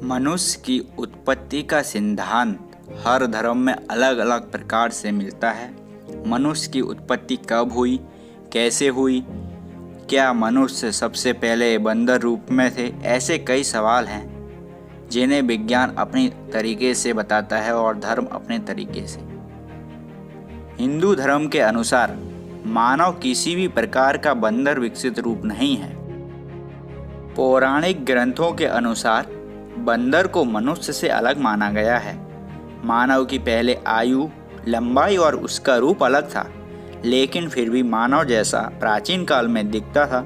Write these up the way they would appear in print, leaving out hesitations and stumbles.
मनुष्य की उत्पत्ति का सिद्धांत हर धर्म में अलग अलग प्रकार से मिलता है। मनुष्य की उत्पत्ति कब हुई, कैसे हुई, क्या मनुष्य सबसे पहले बंदर रूप में थे, ऐसे कई सवाल हैं जिन्हें विज्ञान अपने तरीके से बताता है और धर्म अपने तरीके से। हिंदू धर्म के अनुसार मानव किसी भी प्रकार का बंदर विकसित रूप नहीं है। पौराणिक ग्रंथों के अनुसार बंदर को मनुष्य से अलग माना गया है। मानव की पहले आयु, लंबाई और उसका रूप अलग था, लेकिन फिर भी मानव जैसा प्राचीन काल में दिखता था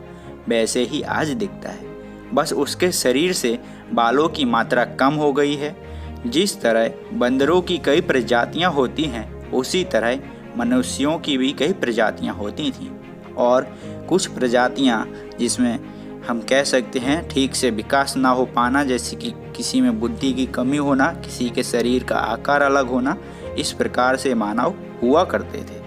वैसे ही आज दिखता है। बस उसके शरीर से बालों की मात्रा कम हो गई है। जिस तरह बंदरों की कई प्रजातियां होती हैं, उसी तरह मनुष्यों की भी कई प्रजातियां होती थीं और कुछ प्रजातियां जिसमें हम कह सकते हैं ठीक से विकास ना हो पाना, जैसे कि किसी में बुद्धि की कमी होना, किसी के शरीर का आकार अलग होना, इस प्रकार से मानव हुआ करते थे।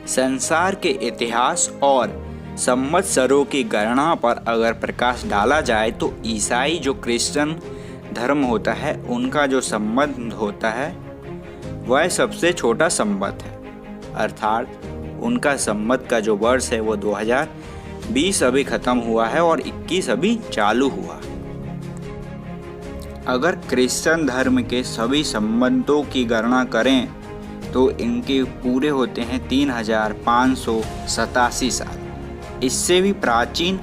संसार के इतिहास और संवत्सरों की गणना पर अगर प्रकाश डाला जाए तो ईसाई जो क्रिश्चियन धर्म होता है, उनका जो संबंध होता है वह सबसे छोटा संवत है, अर्थात उनका संवत का जो वर्ष है वो 2020 अभी खत्म हुआ है और 21 अभी चालू हुआ। अगर क्रिश्चियन धर्म के सभी संबंधों की गणना करें तो इनके पूरे होते हैं 3587 साल। इससे भी प्राचीन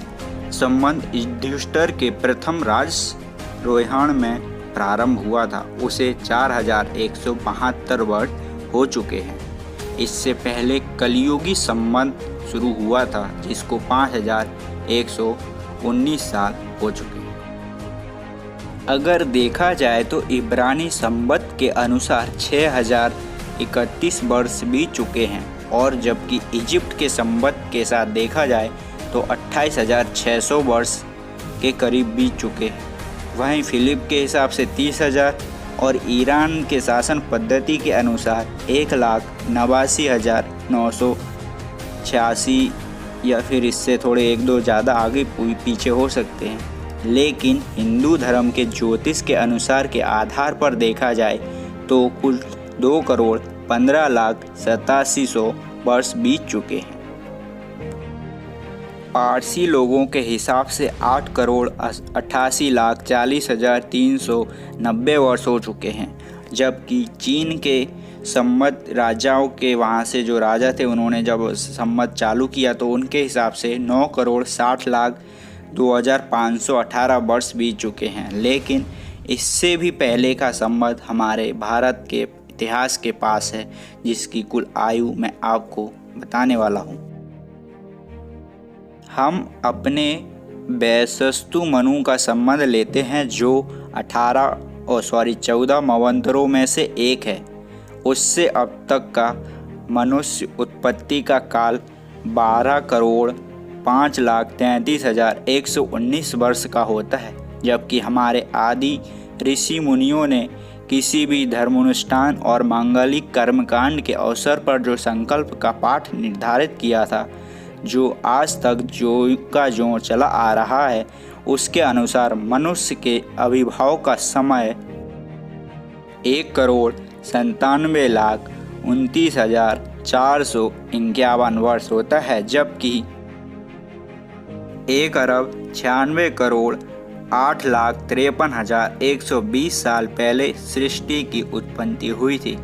संबंध युधिष्ठिर के प्रथम राजारोहण में प्रारंभ हुआ था, उसे 4172 वर्ष हो चुके हैं। इससे पहले कलियुगी संबंध शुरू हुआ था जिसको 5119 साल हो चुके हैं। अगर देखा जाए तो इब्रानी संवत के अनुसार 6031 वर्ष बीत चुके हैं और जबकि इजिप्ट के संवत के साथ देखा जाए तो 28,600 वर्ष के करीब बीत चुके हैं। वहीं फिलिप के हिसाब से 30,000 और ईरान के शासन पद्धति के अनुसार 1,89,986 या फिर इससे थोड़े एक दो ज़्यादा आगे पीछे हो सकते हैं। लेकिन हिंदू धर्म के ज्योतिष के अनुसार के आधार पर देखा जाए तो कुल 2,15,87,000 वर्ष बीत चुके हैं। पारसी लोगों के हिसाब से 8,88,40,390 वर्ष हो चुके हैं, जबकि चीन के संवत राजाओं के वहाँ से जो राजा थे उन्होंने जब संवत चालू किया तो उनके हिसाब से 9,60,02,518 वर्ष बीत चुके हैं। लेकिन इससे भी पहले का संवत हमारे भारत के इतिहास के पास है, जिसकी कुल आयु मैं आपको बताने वाला हूँ। हम अपने वैशस्तु मनु का संबंध लेते हैं जो 14 मन्वंतरों में से एक है। उससे अब तक का मनुष्य उत्पत्ति का काल 12,05,33,119 वर्ष का होता है, जबकि हमारे आदि ऋषि मुनियों ने किसी भी धर्मानुष्ठान और मांगलिक कर्मकांड के अवसर पर जो संकल्प का पाठ निर्धारित किया था, जो आज तक जो चला आ रहा है, उसके अनुसार मनुष्य के आविर्भाव का समय 1,97,29,451 वर्ष होता है, जबकि 1,96,08,53,120 साल पहले सृष्टि की उत्पत्ति हुई थी।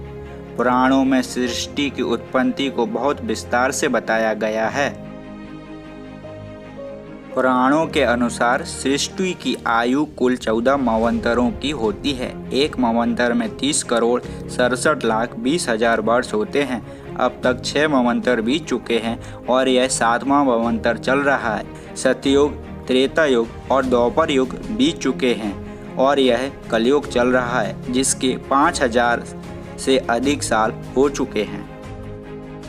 पुराणों में सृष्टि की उत्पत्ति को बहुत विस्तार से बताया गया है। पुराणों के अनुसार सृष्टि की आयु कुल 14 मन्वंतरों की होती है। एक मन्वंतर में 30,67,20,000 वर्ष होते हैं। अब तक 6 मन्वंतर बीत चुके हैं और यह 7वां मन्वंतर चल रहा है। सतयुग, त्रेता युग और द्वापर युग बीत चुके हैं और यह कलयुग चल रहा है, जिसके 5,000 से अधिक साल हो चुके हैं।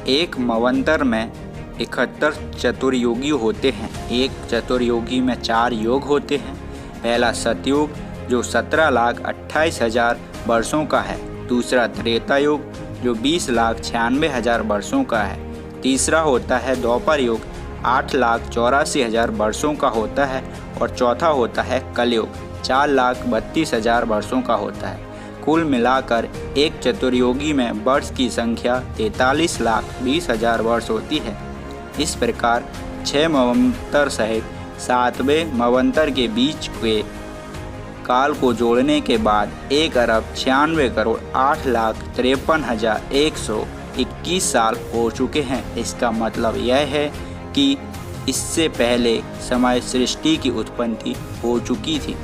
एक मन्वंतर में 71 चतुर्युगी होते हैं। एक चतुर्युगी में 4 योग होते हैं। पहला सतयुग जो 17,28,000 वर्षों का है। दूसरा त्रेता युग जो 20,96,000 वर्षों का है। तीसरा होता है द्वापर युग 8,84,000 वर्षों का होता है और चौथा होता है कलयुग 4,32,000 वर्षों का होता है। कुल मिलाकर एक चतुर्युगी में वर्ष की संख्या 43,20,000 वर्ष होती है। इस प्रकार 6 मवंतर सहित 7वें मवंतर के बीच के काल को जोड़ने के बाद 1,96,08,53,121 साल हो चुके हैं। इसका मतलब यह है कि इससे पहले समय सृष्टि की उत्पत्ति हो चुकी थी।